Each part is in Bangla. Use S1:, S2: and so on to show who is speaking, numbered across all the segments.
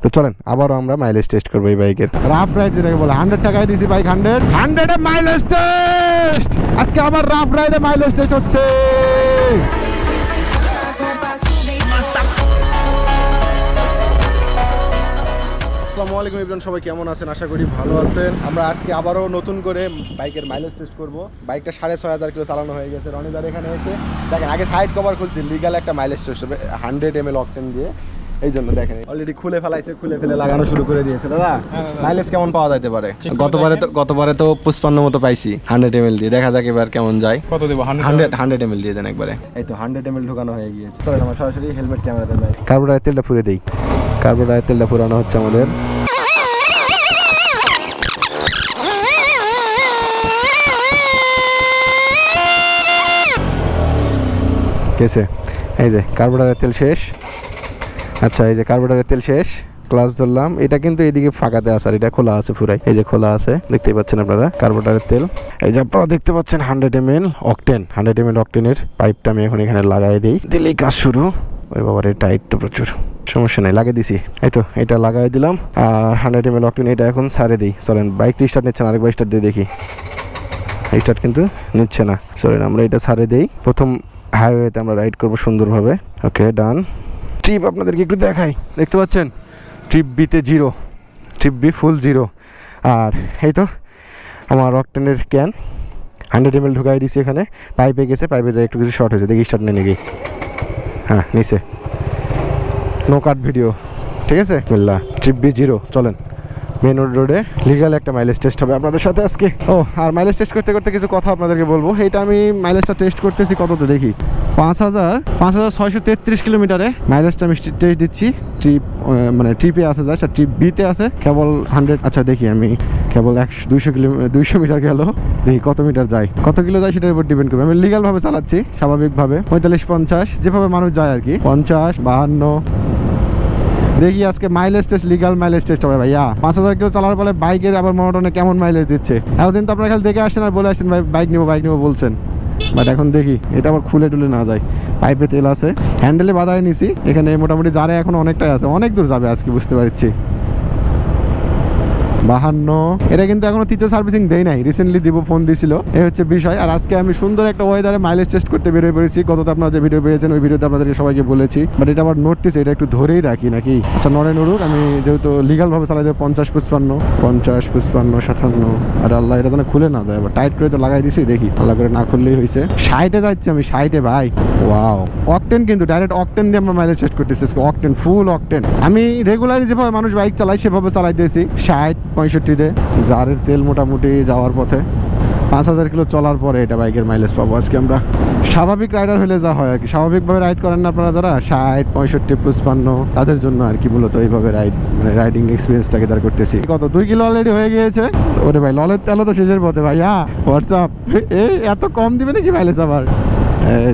S1: তো চলেন আবারও আমরা মাইলেজ টেস্ট করবো এই বাইকের। রাফ রাইড যেটাকে বলে 100 টাকায় দিছি বাইক 100 মাইলেজ টেস্ট। আজকে আবার রাফ রাইডে মাইলেজ টেস্ট হচ্ছে। আসসালামু আলাইকুম ইবরান, সবাই কেমন আছেন? আশা করি ভালো আছেন। আমরা আজকে আবারও নতুন করে বাইকের মাইলেজ টেস্ট করব। বাইকটা 6500 কিলো চালানো হয়ে গেছে। রনিদার এখানে এসে দেখেন আগে সাইড কভার খুলছি, লিগাল একটা মাইলেজ টেস্ট হবে 100 ml অকটেন দিয়ে। এই জন্য দেখেন অলরেডি খুলে ফেলাইছে, খুলে ফেলে লাগানো শুরু করে দিয়েছে। দাদা মাইলেজ কেমন পাওয়া যেতে পারে? গতবারে তো 55 মতো পাইছি 100 ml দিয়ে। দেখা যাক এবার কেমন যায়। কত দেব? 100 ml দিয়ে দেন একবারে। এই তো 100 ml ঢোকানো হয়ে গিয়েছে। চলেন আমরা সরাসরি হেলমেট ক্যামেরাতে যাই। কার্বোরেটর তেলটা পুরে দেই। কার্বোরেটর তেলটা পুরানো হচ্ছে আমাদের। কেসে এই যে কার্বোরেটরের তেল শেষ। আচ্ছা এই যে কার্বোরেটরের তেল শেষ, ক্লাস ধরলাম। এটা কিন্তু এইদিকে ফাঁকাতে আছে, আর এটা খোলা আছে পুরাই। এই যে খোলা আছে, দেখতেই পাচ্ছেন আপনারা কার্বোরেটরের তেল। এই যে আপনারা দেখতে পাচ্ছেন 100 ml অকটেন। 100 ml অকটেনের পাইপটা আমি এখন এখানে লাগাই দিই। দিলেই কাজ শুরু। ওই বাবার টাইট তো প্রচুর, সমস্যা নাই, লাগিয়ে দিছি। এই তো এটা লাগাই দিলাম। আর 100 ml অকটেন এটা এখন ছাড়ে দিই। চলেন বাইক তো স্টার্ট নিচ্ছে না, আরেকবার স্টার্ট দিয়ে দেখি। স্টার্ট কিন্তু নিচ্ছে না। চলেন আমরা এটা ছাড়ে দিই। প্রথম হাইওয়েতে আমরা রাইড করবো সুন্দরভাবে। ওকে ডান। ট্রিপ আপনাদেরকে একটু দেখাই, দেখতে পাচ্ছেন ট্রিপ বিতে 0, ট্রিপ বি ফুল 0। আর এই তো আমার অকটেনের ক্যান 100 ml ঢুকাই দিয়েছি এখানে। পাইপে গেছে, পাইপে যায় একটু কিছু শর্ট হয়েছে, দেখি স্টার্ট নেই নাকি। হ্যাঁ নিচে, নো কাট ভিডিও, ঠিক আছে। মিল্লা ট্রিপ বি 0। চলেন মেন রোডে লিগাল একটা মাইলেজ টেস্ট হবে আপনাদের সাথে আজকে। ও আর মাইলেজ টেস্ট করতে করতে কিছু কথা আপনাদেরকে বলবো। এইটা আমি মাইলেজটা টেস্ট করতেছি কততে দেখি। 5633 কিলোমিটারে মাইলেজটা আমি টেস্ট দিচ্ছি। ট্রিপ মানে ট্রিপে আছে যা, ট্রিপ বিতে আছে কেবল 100। আচ্ছা দেখি আমি কেবল 200 মিটার গেল, দেখি কত মিটার যায়, কত কিলো যায় সেটার উপর ডিপেন্ড করবে। আমি লিগালভাবে চালাচ্ছি স্বাভাবিকভাবে 45-50 যেভাবে মানুষ যায় আর কি। 50-52 দেখি আজকে mileage test, legal mileage test হবে ভাইয়া। 5000 কিলো চালার পরে বাইকের আবার মনোটনে কেমন মাইলেজ দিচ্ছে। এতদিন তো আপনারা খালি দেখে আসছেন আর বলে আসছেন ভাই বাইক নিবো বলছেন, বাট এখন দেখি এটা আবার খুলে টুলে না যায়। পাইপে তেল আছে, হ্যান্ডেলে বাঁধায় নিছি। এখানে মোটামুটি যারা এখন অনেকটাই আছে, অনেক দূর যাবে আজকে বুঝতে পারছি। 52 এটা কিন্তু এখনো তৃতীয় সার্ভিসিং দেই নাই, রিসেন্টলি দিব, ফোন দিছিল, এই হচ্ছে বিষয়। আর আজকে আমি সুন্দর একটা ওয়েদারে মাইলেজ টেস্ট করতে বেরিয়ে পড়েছি। গততে আপনারা যে ভিডিও পেয়েছেন ওই ভিডিওতে আপনাদেরকে সবাইকে বলেছি, বাট এটা আবার নোটটিস, এটা একটু ধরেই রাখি নাকি। আচ্ছা নড়ে নড়ুক, আমি যেহেতু লিগালভাবে চালাই দেবো 50-55 57। আর আল্লাহ এটা তো খুলে না দেয়, আবার টাইট করে তো লাগাই দিছি, দেখি আল্লাহ করে না খুললেই হয়েছে। 60-এ যাচ্ছি আমি, 60-এ ভাই। ওয়াও অকটেন, কিন্তু ডাইরেক্ট অকটেন দিয়ে আমরা মাইলেজ টেস্ট করতেছি অকটেন, ফুল অকটেন। আমি রেগুলারলি যেভাবে মানুষ বাইক চালাই সেভাবে চালাই দিয়েছি 60-65-তে। জারের তেল মোটামুটি যাওয়ার পথে 5000 কিলো চলার পরে এটা বাইকের মাইলেজ পাবো আজকে আমরা। স্বাভাবিক রাইডার হলে যা হয় আর কি, স্বাভাবিকভাবে রাইড করেন না আপনারা যারা 60-65-55 তাদের জন্য আর কি মূলত এইভাবে রাইড মানে রাইডিং এক্সপিরিয়েন্সটাকে তার করতেছি। কত 2 কিলো অলরেডি হয়ে গিয়েছে। ওরে ভাই ললের তেলও তো শেষের পথে ভাইয়া। হোয়াটসঅ্যাপ এই এত কম দিবে নাকি মাইলেজ আবার?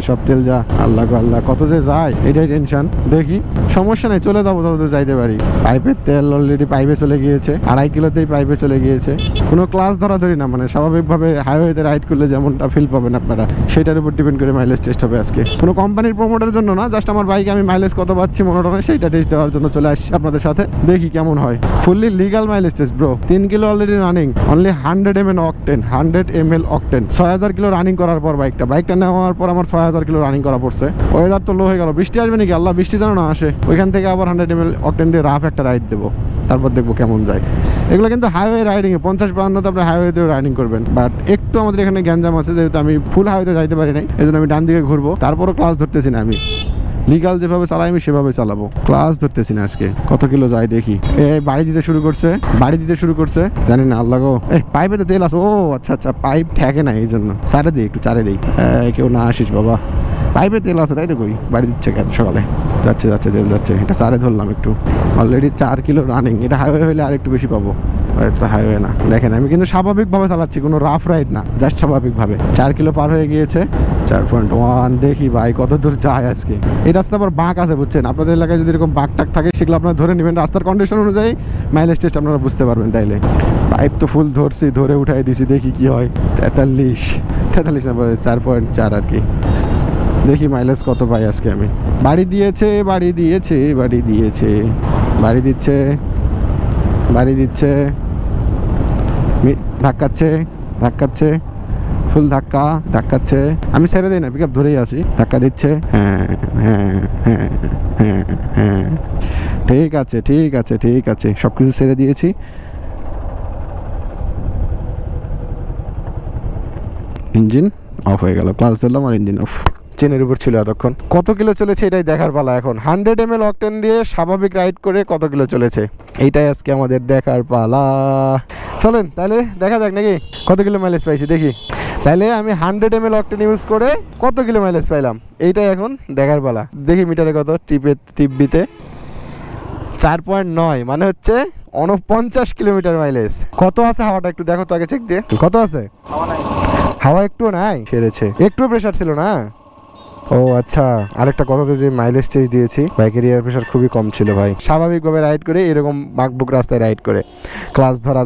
S1: সব তেল যা, আল্লাহ আল্লাহ কত যে যায় এটাই টেনশন। দেখি সমস্যা নেই, চলে যাবো যতদূর যাইতে পারি। পাইপের তেল অলরেডি পাইপে চলে গিয়েছে, 2.5 কিলোতেই পাইপে চলে গিয়েছে। কোনো ক্লাস ধরাধরি না, মানে স্বাভাবিকভাবে হাইওয়েতে রাইড করলে যেমনটা ফিল পাবেন আপনারা সেটার উপর ডিপেন্ড করে মাইলেজ টেস্ট হবে আজকে। কোনো কোম্পানির প্রমোটের জন্য না, জাস্ট আমার বাইকে আমি মাইলেজ কত পাচ্ছি মনোটনে সেইটা টেস্ট দেওয়ার জন্য চলে আসছি আপনাদের সাথে। দেখি কেমন হয়। Fully legal mileage test bro. 3 kilo already running, only 100 ml octane. 100 ml octane 6000 kilo running করার পর বাইকটা নেওয়ার পর আমার 6000 কিলো রানিং করা পড়ছে। ওয়েদার তো লো হয়ে গেল, বৃষ্টি আসবে নাকি আল্লাহ, বৃষ্টি যেন না আসে। ওইখান থেকে আবার 100 ml অকটেন দিয়ে রাফ একটা রাইড দেবো, তারপর দেখবো কেমন যায়। এগুলো কিন্তু হাইওয়ে রাইডিংয়ে 50-52 আপনার হাইওয়েতেও রাইডিং করবেন। বাট একটু আমাদের এখানে গ্যাঞ্জাম আছে, যেহেতু আমি ফুল হাইওয়েতে যাইতে পারি নাই, এই জন্য আমি ডান দিকে ঘুরবো। তারপরও ক্লাস ধরতেছি না, আমি লিগাল যেভাবে চালাই আমি সেভাবে চালাবো, ক্লাস ধরতেছি না আজকে। কত কিলো যায় দেখি। বাড়ি দিতে শুরু করছে, জানি না আল্লাহ গো। পাইপে তো তেল আছে। ও আচ্ছা পাইপ ঠেকে না, এই জন্য চারে দিই, একটু চারে দিই। কেউ না আসিস বাবা, পাইপে তেল আছে তাই তো। কই বাড়ি দিচ্ছে এত সকালে? যাচ্ছে তেল যাচ্ছে। এটা চারে ধরলাম একটু, অলরেডি 4 কিলো রানিং। এটা হাইওয়ে হলে আর একটু বেশি পাবো, এটা তো হাইওয়ে না। দেখেন আমি কিন্তু স্বাভাবিকভাবে চালাচ্ছি, কোনো রাফ রাইড না, জাস্ট স্বাভাবিকভাবে। 4 কিলো পার হয়ে গিয়েছে, 4.1। দেখি ভাই কত দূর যায় আজকে। এই রাস্তা আবার বাঁক আছে বুঝছেন, আপনাদের এলাকায় যদি এরকম বাঁক টাক থাকে সেগুলো আপনারা ধরে নেবেন, রাস্তার কন্ডিশন অনুযায়ী মাইলেজ টেস্ট আপনারা বুঝতে পারবেন। তাইলে পাইপ তো ফুল ধরছি, ধরে উঠাই দিছি, দেখি কি হয়। 43 না 4.4 আর কি। দেখি মাইলেজ কত পাই আজকে আমি। বাড়ি দিয়েছে বাড়ি দিচ্ছে, বাড়ি দিচ্ছে, ধাক্কাচ্ছে, ধাক্কাচ্ছে, ফুল ধাক্কা, ধাক্কাচ্ছে। আমি ছেড়ে দিই না, পিক আপ ধরেই আসি। ধাক্কা দিচ্ছে, হ্যাঁ হ্যাঁ হ্যাঁ হ্যাঁ হ্যাঁ, ঠিক আছে ঠিক আছে ঠিক আছে, সব কিছু ছেড়ে দিয়েছি। ইঞ্জিন অফ হয়ে গেল, ক্লাস ধরলাম আর ইঞ্জিন অফ। চেনের উপর ছিল এতক্ষণ। কত কিলো চলেছে এটাই দেখার পালা এখন। 100 ml অকটেন দিয়ে স্বাভাবিক রাইড করে কত কিলো চলেছে এইটাই আজকে আমাদের দেখার পালা। চলেন তাহলে দেখা যাক নাকি কত কিলো মাইলেজ পাইছি দেখি। তাহলে আমি 100 ml অকটেন ইউজ করে কত কিলো মাইলেজ পাইলাম এইটাই এখন দেখার পালা। দেখি মিটারে কত, টিপ বিতে 4.9, মানে হচ্ছে 49 কিলোমিটার মাইলেজ। কত আছে হাওয়াটা একটু দেখো তো আগে, চেক দিয়ে। কত আছে? হাওয়া একটু নাই, সেরেছে। একটু প্রেসার ছিল না। ও আচ্ছা, আরেকটা কথাতে যে মাইলেজ টেস্ট দিয়েছি, বাইকের এয়ার প্রেশার খুবই কম ছিল ভাই। স্বাভাবিকভাবে রাইড করে এরকম বাঁকবুক রাস্তায় রাইড করে ক্লাস ধরা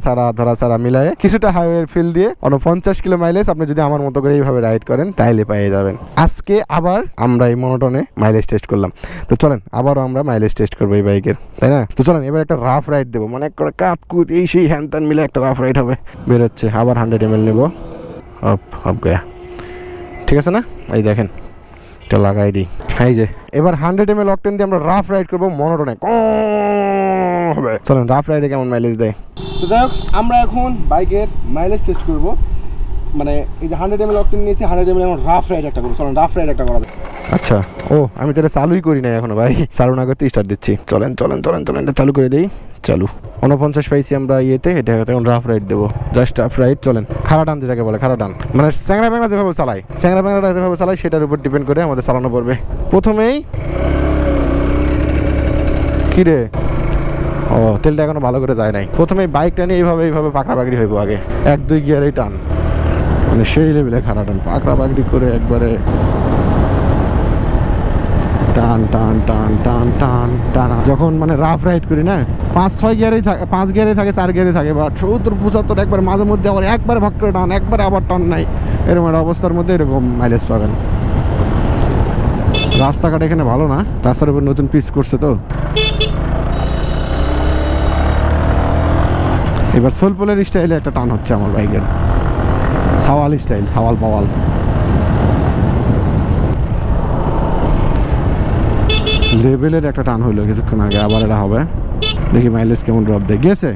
S1: ছাড়া মিলায়ে কিছুটা হাইওয়ে ফিল দিয়ে 49 কিলো মাইলেজ আপনি যদি আমার মতো করে এইভাবে রাইড করেন তাইলে পেয়ে যাবেন। আজকে আবার আমরা এই মনোটনে মাইলেজ টেস্ট করলাম, তো চলেন আবারও আমরা মাইলেজ টেস্ট করবো এই বাইকের, তাই না? তো চলেন এবার একটা রাফ রাইড দেবো, মানে করে কাতকুত এই সেই হ্যান ত্যান মিলে একটা রাফ রাইড হবে। বেরোচ্ছে আবার 100 ml নেবো। অপ গয়া, ঠিক আছে না? এই দেখেন লাগাই দিই। এই যে এবার 100 ml অকটেন দিয়ে আমরা রাফ রাইড করবো মনোটনে হবে। চলেন রাফ রাইডে কেমন মাইলেজ দেয়। তো যাই হোক, আমরা এখন বাইকের মাইলেজ টেস্ট করব। মানে এই যে 100 ml অকটেন নিয়েছি, 100 ml এখন রাফ রাইড একটা করবো। চলেন রাফ রাইড একটা করা যায়। আচ্ছা, ও আমি তো এটা চালুই করি নাই এখনো ভাই, চালু না করতে স্টার্ট দিচ্ছি। চলেন চলেন চলেন চলেন এটা চালু করে দিই। চালু 49 পাইছি আমরা ইয়েতে, এটা এখন রাফ রাইড দেবো, জাস্ট রাফ রাইড। চলেন খাড়া টান যেটাকে বলে, খাড়া টান মানে স্যাংরা ব্যাংরা যেভাবে চালাই, স্যাংরা ব্যাংরা যেভাবে চালাই সেটার উপর ডিপেন্ড করে আমাদের চালানো পড়বে। প্রথমেই কি রে, ও তেলটা এখনো ভালো করে যায় নাই। প্রথমেই বাইকটা নিয়ে এইভাবে পাকড়া পাকড়ি হইব আগে, 1-2 গিয়ারেই টান, মানে সেই লেভেলে খাড়া টান, পাকড়া পাকড়ি করে একবারে টান টান টান টান টান টানা। যখন মানে রাফ রাইড করি না, 5-6 গিয়ারেই থাকে, 5 গিয়ারে থাকে, 4 গিয়ারে থাকে, বা 70-75 একবার মাঝে মধ্যে আবার একবারে ভাগ করে টান, একবারে আবার টান নাই, এরকম একটা অবস্থার মধ্যে এরকম মাইলেজ পাবেন। রাস্তাঘাট এখানে ভালো না, রাস্তার উপর নতুন পিচ করছে তো। এবার সোলপোলের স্টাইলে একটা টান হচ্ছে আমার বাইকের, সাওয়াল স্টাইল, সাওয়াল পাওয়াল। লেভেলের একটা টান হইলো কিছুক্ষণ আগে, আবার এটা হবে। দেখি মাইলেজ কেমন ড্রপ দেয়। গেছে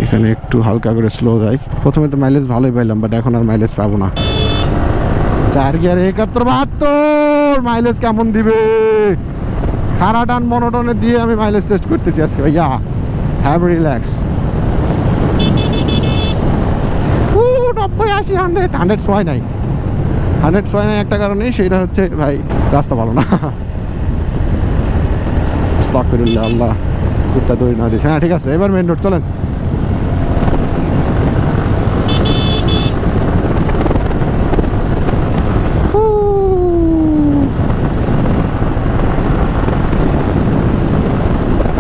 S1: এখানে একটু হালকা করে স্লো যায়। প্রথমে তো মাইলেজ ভালোই পাইলাম, বাট এখন আর মাইলেজ পাবো না। 4 গিয়ারে 71-72 মাইলেজ কেমন দিবে? খাড়া টান মনোটনে দিয়ে আমি মাইলেজ টেস্ট করতেছি আজকে ভাইয়া। Have relax. 90-80 100 ছয় নাই, 100 ছয় নাই একটা কারণে, সেটা হচ্ছে ভাই রাস্তা ভালো না। আল্লাহ কুত্তা দৌড়ি না দিস। হ্যাঁ ঠিক আছে, এবার মেন রোড চলেন।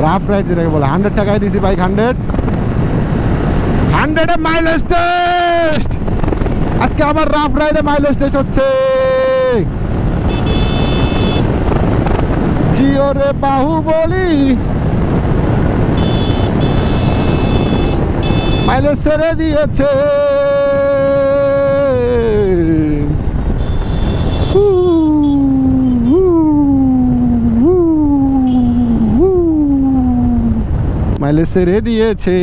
S1: রাফ রাইড যেটাকে বলে, 100 টাকায় দিছি বাইক, 100 মাইলেজ টেস্ট। আজকে আবার রাফ রাইডে মাইলেজ টেস্ট হচ্ছে। জিও রে বাহুবলি, মাইলেজ ছেড়ে দিয়েছে। মাইলেজ ছেড়ে দিয়েছে,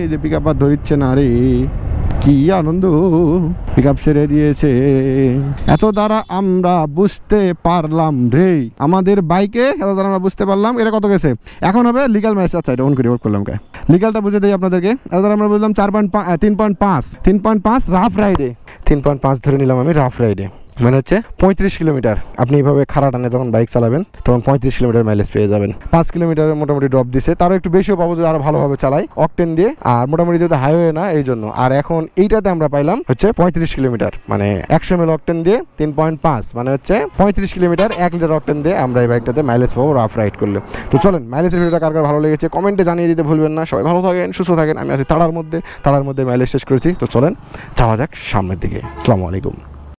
S1: যে পিক আপ আর ধরিচ্ছে না রে, কি আনন্দ। পিক আপ ছেড়ে দিয়েছে, এত দ্বারা আমরা বুঝতে পারলাম রে, আমাদের বাইকে এত দ্বারা আমরা বুঝতে পারলাম। এটা কত গেছে এখন হবে লিগাল ম্যাচ। আচ্ছা এটা অন করে ওট করলাম, কে লিগালটা বুঝে দিই আপনাদেরকে। এত দ্বারা আমরা বুঝলাম 3.5 রাফ রাইডে, 3.5 ধরে নিলাম আমি রাফ রাইডে, মানে হচ্ছে 35 কিলোমিটার। আপনি এইভাবে খাড়া টানে যখন বাইক চালাবেন তখন 35 কিলোমিটার মাইলেজ পেয়ে যাবেন। 5 কিলোমিটারের মোটামুটি ড্রপ দিছে, তারও একটু বেশিও পাবো যদি আরো ভালোভাবে চালাই অকটেন দিয়ে। আর মোটামুটি যেহেতু হাইওয়ে না এই জন্য। আর এখন এইটাতে আমরা পাইলাম হচ্ছে 35 কিলোমিটার, মানে 100 ml অকটেন দিয়ে 3.5, মানে হচ্ছে 35 কিলোমিটার 1 লিটার অকটেন দিয়ে আমরা এই বাইকটাতে মাইলেজ পাবো রাফ রাইড করলে। তো চলেন মাইলেজের ভিডিওটা কার কার ভালো লেগেছে কমেন্টে জানিয়ে দিতে ভুলবেন না। সবাই ভালো থাকেন, সুস্থ থাকেন। আমি আছি তাড়ার মধ্যে মাইলেজ শেষ করেছি। তো চলেন যাওয়া যাক সামনের দিকে। আসসালামু আলাইকুম।